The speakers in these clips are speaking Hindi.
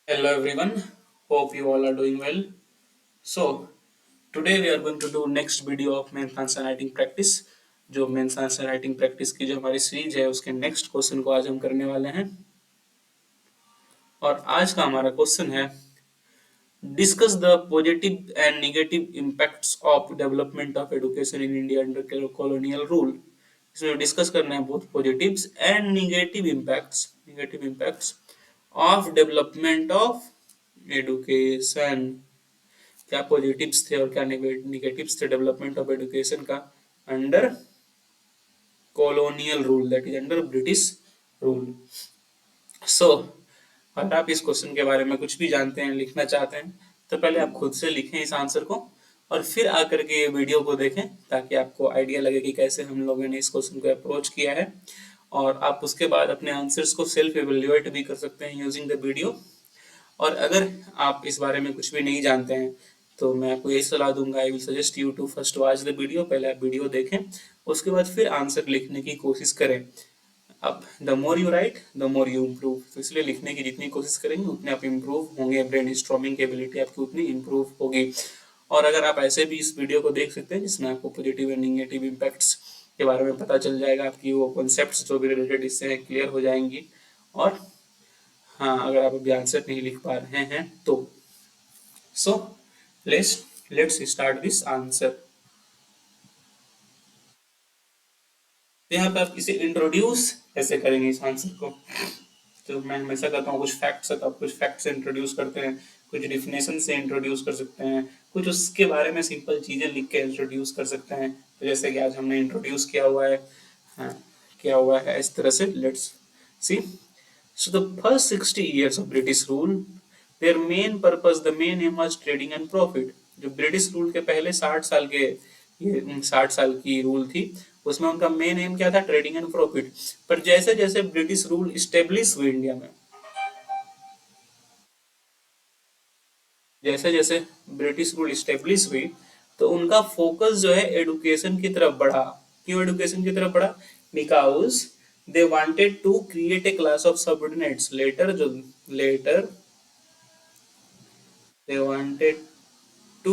Hello everyone, hope you all are doing well. So today we are going to do next video of mains answer writing practice. जो मेंस आंसर राइटिंग प्रैक्टिस की जो हमारी सीरीज है उसके नेक्स्ट क्वेश्चन को आज हम करने वाले हैं। और आज का हमारा क्वेश्चन है discuss the positive and negative impacts of development of education in India under colonial rule. इसमें डिस्कस करना है both positives and negative impacts of development of education. क्या पॉजिटिव्स थे और क्या निगेटिव्स थे डेवलपमेंट ऑफ एजुकेशन का under colonial rule, that is under British rule. So अगर आप इस क्वेश्चन के बारे में कुछ भी जानते हैं, लिखना चाहते हैं, तो पहले आप खुद से लिखें इस आंसर को और फिर आकर के ये वीडियो को देखें ताकि आपको आइडिया लगे कि कैसे हम लोगों ने इस क्वेश्चन को अप्रोच किया है। और आप उसके बाद अपने आंसर्स को सेल्फ इवेल्युएट भी कर सकते हैं यूजिंग द वीडियो। और अगर आप इस बारे में कुछ भी नहीं जानते हैं तो मैं आपको यही सलाह दूंगा, I will suggest you to first watch the video. पहले आप वीडियो देखें, उसके बाद फिर आंसर लिखने की कोशिश करें। अब the more you right the more you improve, तो इसलिए लिखने की जितनी कोशिश करेंगे उतने आप इम्प्रूव होंगे, ब्रेन स्टॉर्मिंग की एबिलिटी आपकी उतनी इम्प्रूव होगी। और अगर आप ऐसे भी इस वीडियो को देख सकते हैं जिसमें आपको पॉजिटिव एंड नेगेटिव इम्पैक्ट्स के बारे में पता चल जाएगा, आपकी वो कॉन्सेप्ट्स जो भी रिलेटेड इससे हैं क्लियर हो जाएंगी। और हाँ, अगर आप अभी आंसर नहीं लिख पा रहे हैं तो so let's start this answer. तो यहाँ पे आप इसे इंट्रोड्यूस कैसे करेंगे इस आंसर को। तो मैं हमेशा कहता हूँ कुछ फैक्ट्स है तो आप कुछ फैक्ट से इंट्रोड्यूस करते हैं, कुछ डिफिनेशन से इंट्रोड्यूस कर सकते हैं, कुछ उसके बारे में सिंपल चीजें लिख के इंट्रोड्यूस कर सकते हैं। तो जैसे कि आज हमने इंट्रोड्यूस किया हुआ है, हाँ, किया हुआ है इस तरह से। Let's see. So the first 60 years of British rule, their main purpose, the main aim was trading and profit। जो ब्रिटिश रूल के पहले 60 साल के ये 60 साल की रूल थी, उसमें उनका मेन एम क्या था? Trading and profit. पर जैसे जैसे ब्रिटिश रूल स्टेब्लिश हुई इंडिया में, जैसे जैसे ब्रिटिश रूल स्टेब्लिश हुई, तो उनका फोकस जो है एडुकेशन की तरफ बढ़ा। क्यों एडुकेशन की तरफ बढ़ा? Because they wanted to create a class of subordinates. Later they wanted to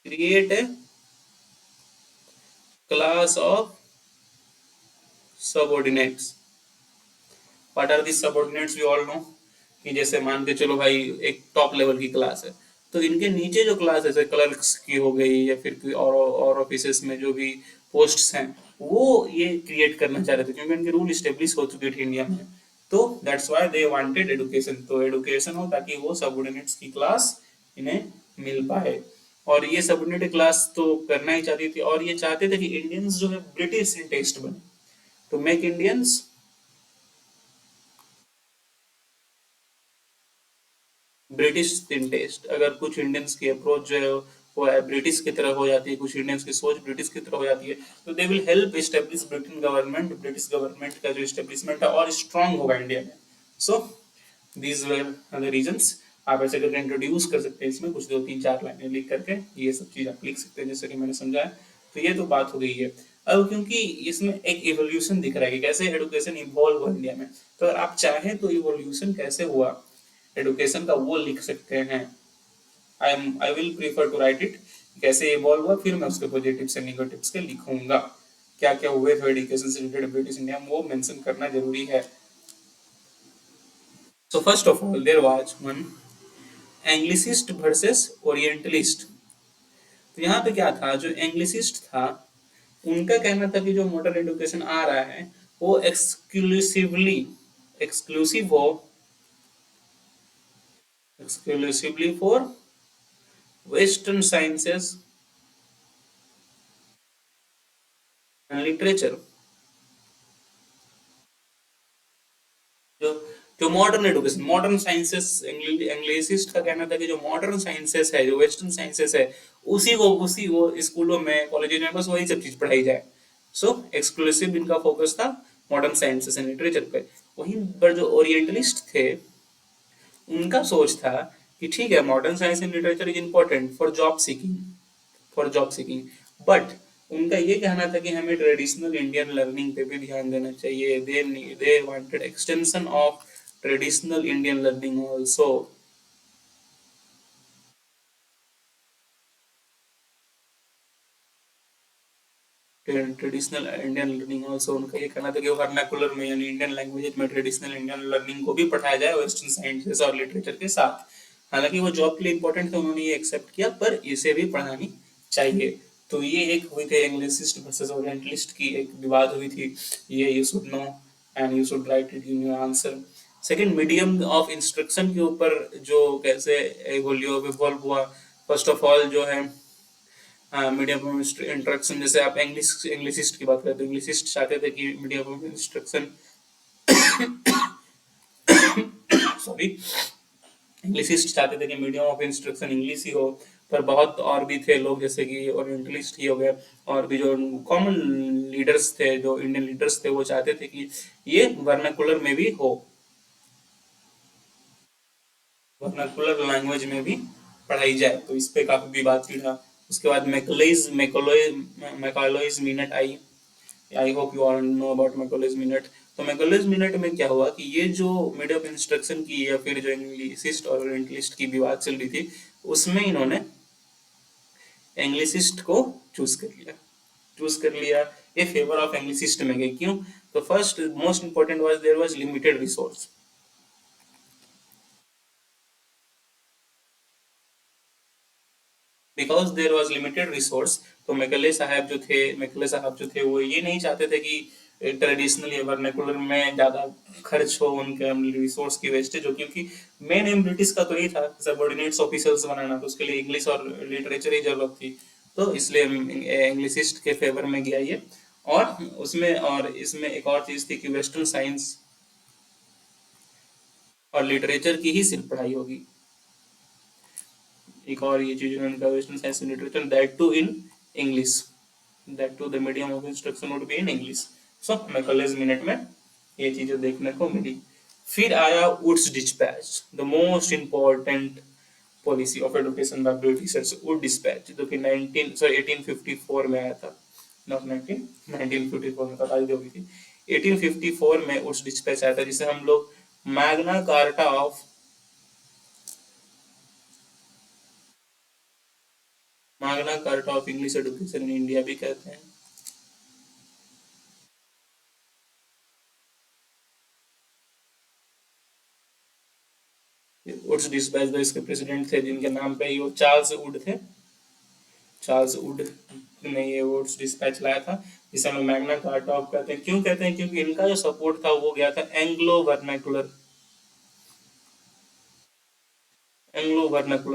create a class of subordinates। what are these subordinates? we all know कि जैसे मान के चलो भाई एक टॉप लेवल की क्लास है, तो इनके नीचे जो क्लास है जैसे क्लर्क्स की हो गई या फिर कोई और ऑफिसेस में जो भी पोस्ट्स हैं, वो ये क्रिएट करना चाह रहे थे क्योंकि इनके रूल स्टेब्लिश हो चुके थे इंडिया में। तो that's why they wanted education. तो एडुकेशन हो ताकि वो सबऑर्डिनेट्स की क्लास इन्हें मिल पाए। और ये सबऑर्डिनेट क्लास तो करना ही चाहती थी और ये चाहते थे कि इंडियंस जो है ब्रिटिश इन टेस्ट बने, to make Indians British in taste. अगर कुछ इंडियंस की अप्रोच जो है वो है ब्रिटिश की तरफ हो जाती है, कुछ इंडियंस की सोच ब्रिटिश की तरफ हो जाती है, तो they will help establish Britain government. British government का जो एस्टेब्लिशमेंट है और स्ट्रांग होगा इंडिया में। So these were the reasons. आप ऐसे करके इंट्रोड्यूस कर सकते हैं, इसमें कुछ 2 3 4 लाइनें लिख करके ये सब चीज आप लिख सकते हैं जैसे कि मैंने समझाया। तो ये तो बात हो गई है। अब क्योंकि इसमें एक इवोल्यूशन दिख रहा है कि कैसे एडुकेशन इवॉल्व हुआ इंडिया में, तो अगर आप चाहें तो इवोल्यूशन कैसे हुआ एडुकेशन का वो लिख सकते हैं। I will prefer to write it, कैसे इवॉल्व हुआ, फिर मैं उसके पॉजिटिव्स एंड नेगेटिव्स के लिखूंगा। क्या क्या हुए थे एडुकेशन से रिलेटेड ब्रिटिश इंडिया में, वो मेंशन करना जरूरी है। So first of all there was one anglicist versus orientalist. तो यहाँ पे क्या था, जो एंग्लिसिस्ट था उनका कहना था कि जो मॉडर्न एडुकेशन आ रहा है वो एक्सक्लूसिव हो exclusively for western sciences and literature. जो जो मॉडर्न एडुकेशन, मॉडर्न साइंसेस, इंग्लिसिस्ट का कहना था कि जो मॉडर्न साइंसेस है, जो वेस्टर्न साइंसेस है, उसी वो स्कूलों में कॉलेजेस में बस वही सब चीज पढ़ाई जाए। सो एक्सक्लूसिव इनका फोकस था मॉडर्न साइंसेस एंड लिटरेचर पे। वहीं पर जो ओरिएंटलिस्ट थे उनका सोच था कि ठीक है, modern science and literature is important for job seeking, but उनका ये कहना था कि हमें ट्रेडिशनल इंडियन लर्निंग पे भी ध्यान देना चाहिए। They wanted extension of traditional Indian learning also. Traditional Indian learning also, उनका ये कहना था कि वर्नाकुलर में यानी इंडियन लैंग्वेज में ट्रेडिशनल इंडियन लर्निंग को भी पढ़ाया जाए वेस्टर्न साइंसेस और लिटरेचर के साथ। हालांकि वो जॉब के लिए इंपॉर्टेंट थे, उन्होंने ये एक्सेप्ट किया, पर इसे भी पढ़ानी चाहिए। तो ये एक हुई थी एंग्लिसिस्ट वर्सेस ओरिएंटलिस्ट की एक विवाद हुई थी। ये you should know and you should write it in your answer. Second, medium of instruction के ऊपर जो कैसे इवॉल्व हुआ। फर्स्ट ऑफ ऑल जो है मीडियम ऑफ इंस्ट्रक्शन, जैसे आप इंग्लिशिस्ट की बात करें तो इंग्लिशिस्ट चाहते थे कि मीडियम ऑफ इंस्ट्रक्शन, सॉरी, इंग्लिशिस्ट चाहते थे कि मीडियम ऑफ इंस्ट्रक्शन इंग्लिश ही हो। पर बहुत और भी थे लोग, जैसे कि ओरिएंटलिस्ट ही हो गए, और भी जो कॉमन लीडर्स थे, जो इंडियन लीडर्स थे, वो चाहते थे कि ये वर्नाकुलर में भी हो, वर्नाकुलर लैंग्वेज में भी पढ़ाई जाए। तो इस पे काफी विवाद छिड़ा। उसके बाद मैकॉलेज मिनट आई। I hope you all know about Macaulay's minute. तो मैकॉलेज मिनट में क्या हुआ कि ये जो मीडियम ऑफ इंस्ट्रक्शन की या फिर जो इंग्लिशिस्ट और ओरिएंटलिस्ट की विवाद चल रही थी, उसमें इन्होंने एंग्लिसिस्ट को चूज कर लिया। चूज कर लिया, ये फेवर ऑफ एंग्लिसिस्ट में गए। क्यों? तो first most important was there was limited resource. Because there was limited resource. तो मैकले साहब जो थे वो ये नहीं चाहते थे कि ट्रेडिशनल या वर्नाकुलर में ज्यादा खर्च हो, उनके रिसोर्स की वेस्टेज हो। क्योंकि मेन एम ब्रिटिश का तो यही था सबऑर्डिनेट्स ऑफिसर्स बनाना, तो उसके लिए इंग्लिश और लिटरेचर ही जरूरत थी। तो इसलिए इंग्लिशिस्ट के फेवर में गया ये। और इसमें एक और चीज थी कि वेस्टर्न साइंस और लिटरेचर की ही सिर्फ पढ़ाई होगी। एक और ये चीज उनका western science and literature, that too in English, that too the medium of instruction would be in English. So Macaulay's minute में ये चीजें देखने को मिली। फिर आया Wood's despatch, the most important policy of education by Britishers. Wood despatch जो कि 1854 में आया था, नॉट 1954 में, बता दी होगी थी। 1854 में वुड्स डिस्पैच आया था, जिसे हम लोग Magna carta of Magna carta of English education in India भी कहते हैं। वुड्स डिस्पैच, जो इसके प्रेसिडेंट थे जिनके नाम पे ही वो चार्ल्स वुड थे, चार्ल्स वुड ने ये वुड्स डिस्पैच लाया था, जिसे हम मैग्ना कार्टा ऑफ कहते हैं। क्यों कहते हैं? क्योंकि इनका जो सपोर्ट था वो गया था एंग्लो वर्नाकुलर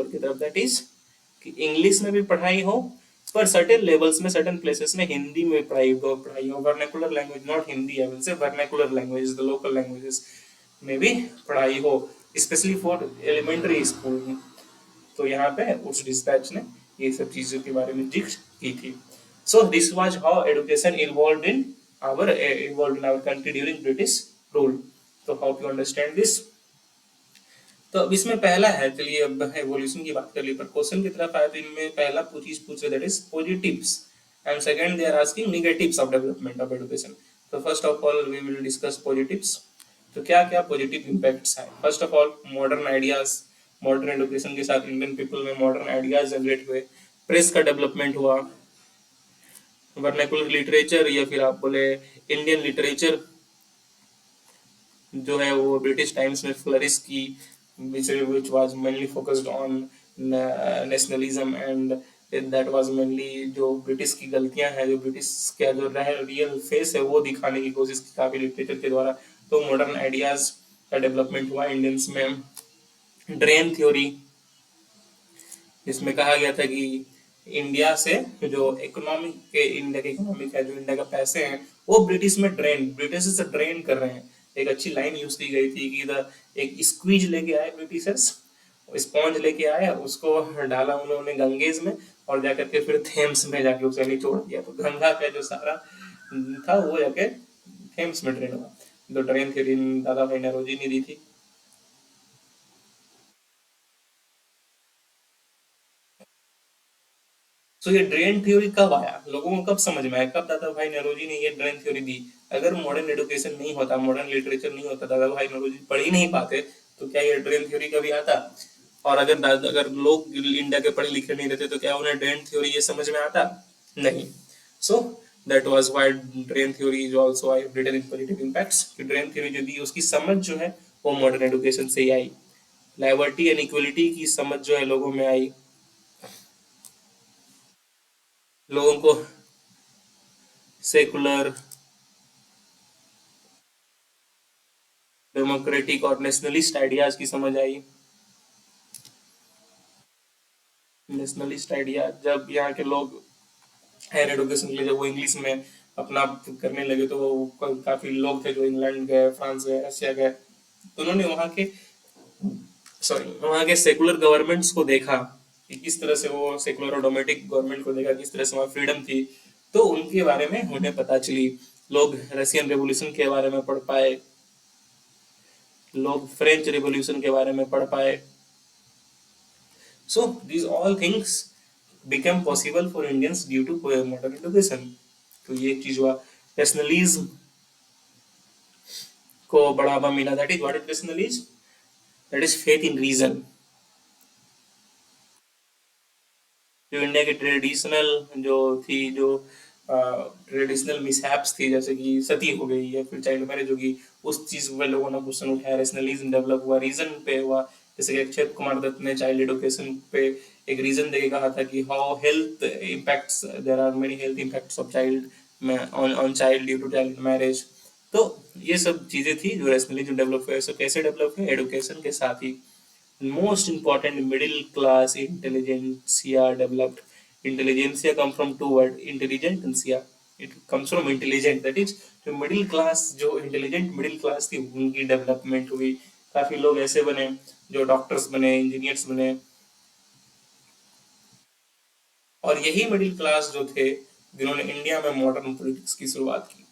की तरफ, दैट इज कि इंग्लिश में भी पढ़ाई हो, पर सर्टेन लेवल्स में, सर्टेन प्लेसेस में हिंदी में पढ़ाई हो। Vernacular language, not Hindi, I will say vernacular language, the local languages में भी पढ़ाई हो, स्पेशली फॉर एलिमेंट्री स्कूल। तो यहाँ पे उस डिस्पैच ने ये सब चीजों के बारे में जिक्र की थी। So this was how education involve in our country during British rule. तो हाउ टू अंडरस्टैंड दिस। तो अब इसमें पहला है, चलिए अब एवोल्यूशन की बात कर ली, पर क्वेश्चन की तरफ आए तो इनमें पहला चीज पूछ रहे, that is positives, and second they are asking negatives of development of education. तो first of all we will discuss positives. तो क्या क्या पॉजिटिव इम्पैक्ट्स हैं? First of all modern ideas, modern education के साथ इंडियन पीपल में मॉडर्न आइडियाज जनरेट हुए, प्रेस का डेवलपमेंट हुआ, वर्नाकुलर लिटरेचर या फिर आप बोले इंडियन लिटरेचर जो है वो ब्रिटिश टाइम्स में फ्लरिश की, which was mainly focused on nationalism and that was mainly जो ब्रिटिश की गलतियां हैं, जो ब्रिटिश का जो रियल फेस है वो दिखाने की कोशिश की काफी लिटरेचर के द्वारा। तो मॉडर्न आइडियाज का डेवलपमेंट हुआ इंडियंस में। ड्रेन थ्योरी, जिसमें कहा गया था कि इंडिया से जो इंडिया के इकोनॉमिक है, जो इंडिया का पैसे हैं, वो ब्रिटिश से ड्रेन कर रहे हैं। एक अच्छी लाइन यूज की गई थी कि एक स्क्वीज लेके आए ब्रिटिशर्स, स्पॉन्ज लेके आए, उसको डाला उन्होंने गंगेज में, और जाकर के फिर थेम्स में जाके उसे निचोड़ दिया। तो गंगा का जो सारा था वो जाके थेम्स में ड्रेन हुआ। तो ड्रेन थ्योरी दादा भाई नौरोजी ने दी थी। सो ये ड्रेन थ्योरी कब आया, लोगों को कब समझ में आया, कब दादा भाई नौरोजी ने ये ड्रेन थ्योरी दी? अगर मॉडर्न एजुकेशन नहीं होता, मॉडर्न लिटरेचर नहीं होता, दादा भाई नौरोजी पढ़ ही नहीं पाते, तो क्या ये ड्रेन थ्योरी कभी आता? और अगर लोग इंडिया के पढ़े लिखे नहीं रहते, तो क्या उन्हें ड्रेन थ्योरी ये समझ में आता? नहीं। So that was why drain theory is also I written in positive impacts. Drain theory जो दी उसकी समझ जो है वो मॉडर्न एजुकेशन से ही आई। लाइबर्टी एंड इक्वलिटी की समझ जो है लोगों में आई, लोगों को सेकुलर, डेमोक्रेटिक और नेशनलिस्ट आइडियाज की समझ आई। नेशनलिस्ट आइडिया, जब यहाँ के लोग हायर एजुकेशन के लिए जब वो इंग्लिश में अपना करने लगे, तो वो काफी लोग थे जो इंग्लैंड गए, फ्रांस गए, रशिया गए, तो उन्होंने वहाँ के सेकुलर गवर्नमेंट्स को देखा कि किस तरह से वो सेकुलर और डोमेटिक गवर्नमेंट को देखा, किस तरह से वहाँ फ्रीडम थी, तो उनके बारे में उन्हें पता चली। लोग रशियन रेवोल्यूशन के बारे में पढ़ पाए, लोग फ्रेंच रेवोल्यूशन के बारे में पढ़ पाए। So these all things became possible for Indians due to modern education. तो ये एक चीज हुआ। नेशनलिज्म को बढ़ावा मिला, that is what is nationalism, that is faith in reason. जो इंडिया की ट्रेडिशनल जो थी, जो ट्रेडिशनल मिसहैप्स थी, जैसे कि सती हो गई या फिर चाइल्ड मैरिज होगी, उस चीज पे लोगों ने क्वेश्चन उठाया, नेशनलिज्म डेवलप हुआ, रीजन पे हुआ। जैसे कि अक्षय कुमार दत्त ने चाइल्ड एजुकेशन पे एक रीजन देके कहा था कि how health impacts, there are many health impacts of child on child due to child marriage. तो ये सब चीजें थी जो नेशनलिज्म डेवलप हुए। सो कैसे डेवलप हुए? एजुकेशन के साथ ही। Most important, middle class intelligentsia developed. Intelligentsia come from two words, intelligentsia. It comes from intelligent, that is जो मिडिल क्लास, जो इंटेलिजेंट मिडिल क्लास थी, उनकी डेवलपमेंट हुई। काफी लोग ऐसे बने जो डॉक्टर्स बने, इंजीनियर्स बने। और यही मिडिल क्लास जो थे जिन्होंने इंडिया में मॉडर्न पॉलिटिक्स की शुरुआत की।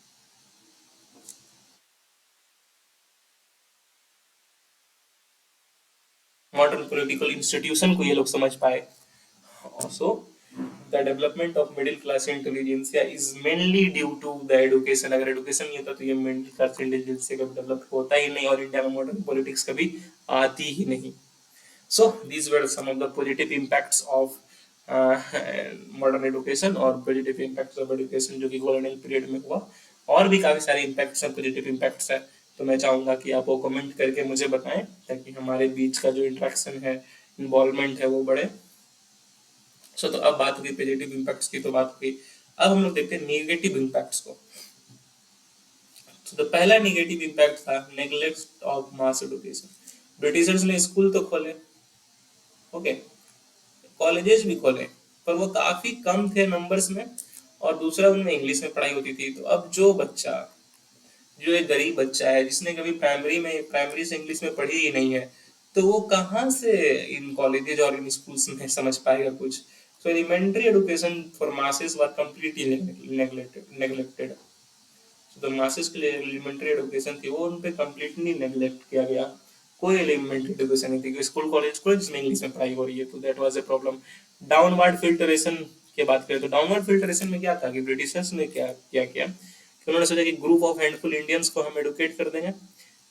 मॉडर्न पॉलिटिकल इंस्टीट्यूशन को ये लोग समझ पाए। Also, the development of middle class intelligentsia is mainly due to the education। अगर education नहीं होता तो ये middle class intelligentsia कभी develop होता ही नहीं, और इंडिया में modern politics कभी आती ही नहीं। So these were some of the positive impacts of uh, modern education और positive impacts of education जो कि colonial period में हुआ। और भी काफी सारे impacts हैं, positive impacts हैं। तो मैं चाहूंगा कि आप वो कमेंट करके मुझे बताएं, ताकि हमारे बीच का जो इंट्रैक्शन है, इन्वॉल्वमेंट है, वो बढ़े। तो अब बात हुई पॉजिटिव इम्पैक्ट्स की, तो बात हुई। अब हम लोग देखते हैं नेगेटिव इम्पैक्ट्स को। तो पहला नेगेटिव इम्पैक्ट था neglect of mass education. Britishers ने स्कूल तो खोले, ओके, कॉलेजेस भी खोले, पर वो काफी कम थे नंबर्स में, और दूसरा उनमें इंग्लिश में पढ़ाई होती थी। तो अब जो बच्चा, जो एक गरीब बच्चा है जिसने कभी प्राइमरी से इंग्लिश में पढ़ी ही नहीं है, तो वो कहाँ से इन कॉलेजेस और इन स्कूल्स में समझ पाएगा कुछ? So elementary education for masses were completely neglected. तो मासेस के लिए एलिमेंट्री एजुकेशन थी, वो उन पे कंप्लीटली नेग्लेक्ट किया गया। कोई एलिमेंट्री एजुकेशन नहीं थी, स्कूल कॉलेज में इंग्लिश में पढ़ाई हो रही है, तो that was a problem. Downward filtration की बात करें, तो डाउनवर्ड फिल्टरेशन में क्या था कि ब्रिटिशर्स ने क्या किया कि उन्होंने सोचा कि ग्रुप ऑफ हैंडफुल इंडियंस को हम एडुकेट कर देंगे,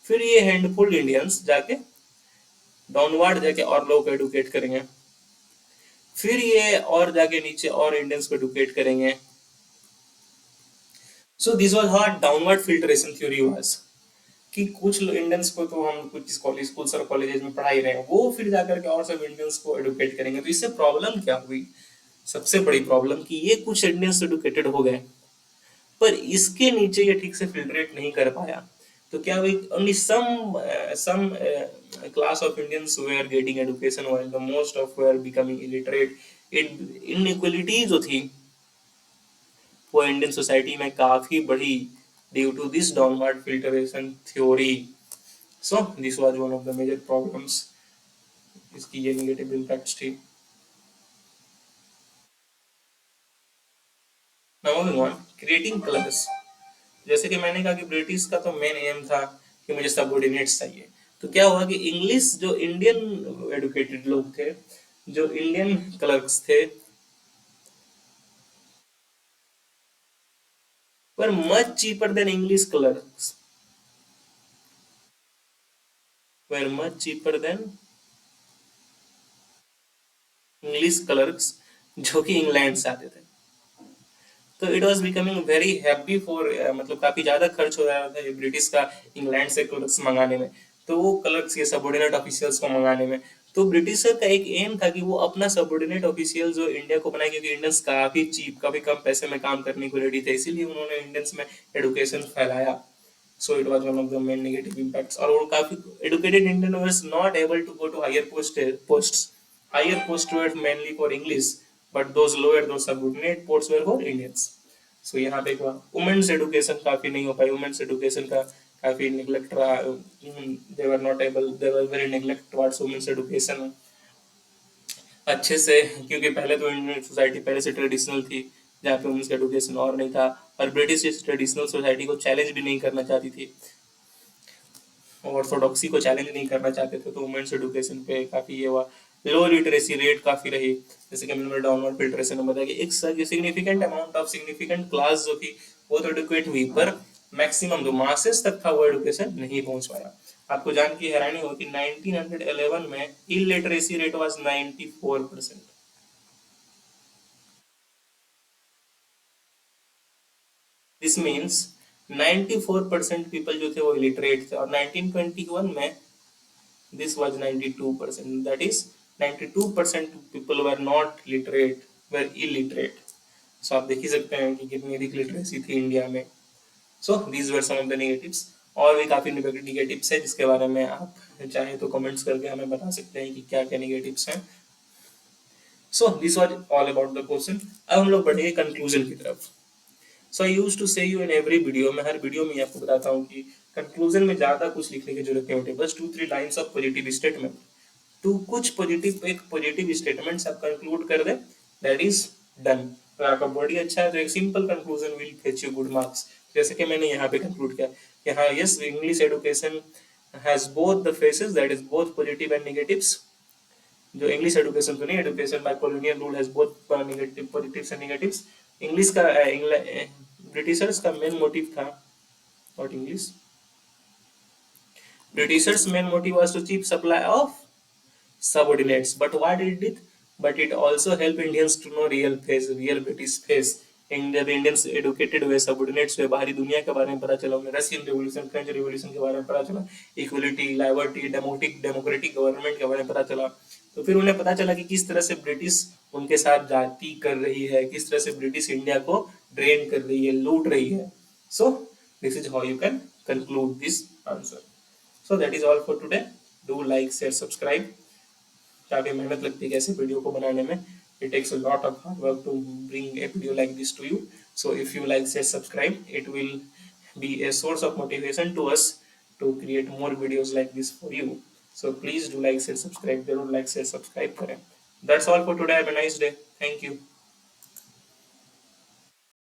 फिर ये हैंडफुल इंडियंस जाके डाउनवर्ड जाके और लोग को एडुकेट करेंगे, फिर ये और जाके नीचे और इंडियंस को एडुकेट करेंगे। सो this was how downward filtration theory was, कि कुछ इंडियंस को तो हम कुछ कॉलेज, स्कूल्स और कॉलेजेस में पढ़ा ही रहे हैं, वो फिर जाकर के और सब इंडियंस को एडुकेट करेंगे। तो इससे प्रॉब्लम क्या हुई? सबसे बड़ी प्रॉब्लम कि ये कुछ इंडियंस एडुकेटेड हो गए, पर इसके नीचे ये ठीक से फिल्ट्रेट नहीं कर पाया। तो क्या हुई? Only some class of Indians were getting education while the most of were becoming illiterate. Inequality जो थी वो इंडियन सोसाइटी में काफी बढ़ी due to this downward filtration theory. So this was one of the major problems, इसकी ये नेगेटिव इम्पैक्ट्स थी। Now moving on, creating clubs. जैसे कि मैंने कहा कि ब्रिटिश का तो मेन एम था कि मुझे सबऑर्डिनेट्स चाहिए। तो क्या हुआ कि इंग्लिश, जो इंडियन एडुकेटेड लोग थे, जो इंडियन क्लर्क्स थे, were much cheaper than English clerks. Were much cheaper than English clerks जो कि इंग्लैंड से आते थे. तो it was becoming very happy for, मतलब काफी ज्यादा खर्च हो रहा था ये ब्रिटिश का इंग्लैंड से क्लर्क्स मंगाने में. तो वो क्लर्क्स ये सबऑर्डिनेट ऑफिशियल्स को मंगाने में, तो ब्रिटिशर का एक एम था कि वो अपना सबऑर्डिनेट ऑफिशियल जो इंडिया को बनाए, क्योंकि इंडियंस काफी चीप, काफी कम पैसे में काम करने को रेडी थे, इसीलिए उन्होंने इंडियंस में एडुकेशन फैलाया. So it was one of the main negative impacts. और वो काफी educated Indian was not able to go to higher posts. Higher posts were mainly for English, but those lower, those subordinate posts were for Indians. So यहाँ पे क्या वुमेन्स एडुकेशन काफी नहीं हो पाई, वुमेन्स एडुकेशन का काफी निगलेक्ट रहा. They were not able, they were very neglect towards women's education अच्छे से, क्योंकि पहले तो इंडियन सोसाइटी पहले से ट्रेडिशनल थी, जहाँ पे वुमेन्स का एडुकेशन और नहीं था, और ब्रिटिश इस ट्रेडिशनल सोसाइटी को चैलेंज भी नहीं करना चाहती थी, ऑर्थोडॉक्सी को चैलेंज नहीं करना चाहते थे, तो वुमेन्स एडुकेशन पे काफी ये हुआ. लो लिटरेसी रेट काफी रही, जैसे कि मैंने डाउनवर्ड फिल्ट्रेशन में बताया कि एक significant amount of significant class जो थी वो तो एडुकेट हुई, पर मैक्सिमम जो मासेस तक था वो एडुकेशन नहीं पहुंच पाया. आपको जान की हैरानी होगी 1911 में illiteracy rate was 94%. This means 94% people जो थे वो इलिटरेट थे, और 1921 में this was 92%. That is 92% people were not literate, were illiterate. So आप देख ही सकते हैं कि कितनी अधिक लिटरेसी थी इंडिया में. So these were some of the negatives. और भी काफी negatives है जिसके बारे में आप चाहे तो कमेंट्स करके हमें बता सकते हैं कि क्या क्या negatives हैं. So this was all about the question. अब हम लोग बढ़ेंगे कंक्लूजन की तरफ. सो आई यूज टू से यू इन एवरी वीडियो, मैं हर वीडियो में आपको बताता हूँ कि कंक्लूजन में ज्यादा कुछ लिखने की जरूरत नहीं होती, बस 2-3 लाइंस ऑफ पॉजिटिव स्टेटमेंट. टू कुछ पॉजिटिव, एक पॉजिटिव स्टेटमेंट आप कंक्लूड कर दे, दैट इज डन. अगर आपका बॉडी अच्छा है तो एक simple conclusion will fetch you good marks. जैसे कि मैंने यहाँ पे कंक्लूड किया कि हाँ, yes, English education has both the faces, that is both positive and negatives. जो इंग्लिश एडुकेशन तो नहीं, education by colonial rule has both negative positives and negatives. English का ब्रिटिशर्स का मेन मोटिव था, not English, Britishers main motive was to cheap supply of subordinates, but what it did, but it also help Indians to know real face, real British face. जब इंडियंस एडुकेटेड हुए, सबऑर्डिनेट्स हुए, बाहरी दुनिया के बारे में पता चला, उन्हें रशियन रिवॉल्यूशन, फ्रेंच रिवॉल्यूशन के बारे में पता चला, इक्वलिटी, लिबर्टी, डेमोक्रेटिक गवर्नमेंट के बारे में पता चला, तो फिर उन्हें पता चला कि किस तरह से ब्रिटिश उनके साथ जाति कर रही है, किस तरह से ब्रिटिश इंडिया को ड्रेन कर रही है, लूट रही है. So this is how you can conclude this answer. So that is all for today. Do like, share, subscribe. काफी मेहनत लगती है ऐसे वीडियो को बनाने में. It takes a lot of hard work to bring a video like this to you. So if you like, share, subscribe, it will be a source of motivation to us to create more videos like this for you. So please do like, share, subscribe. जरूर like, share, subscribe करें. That's all for today. Have a nice day. Thank you.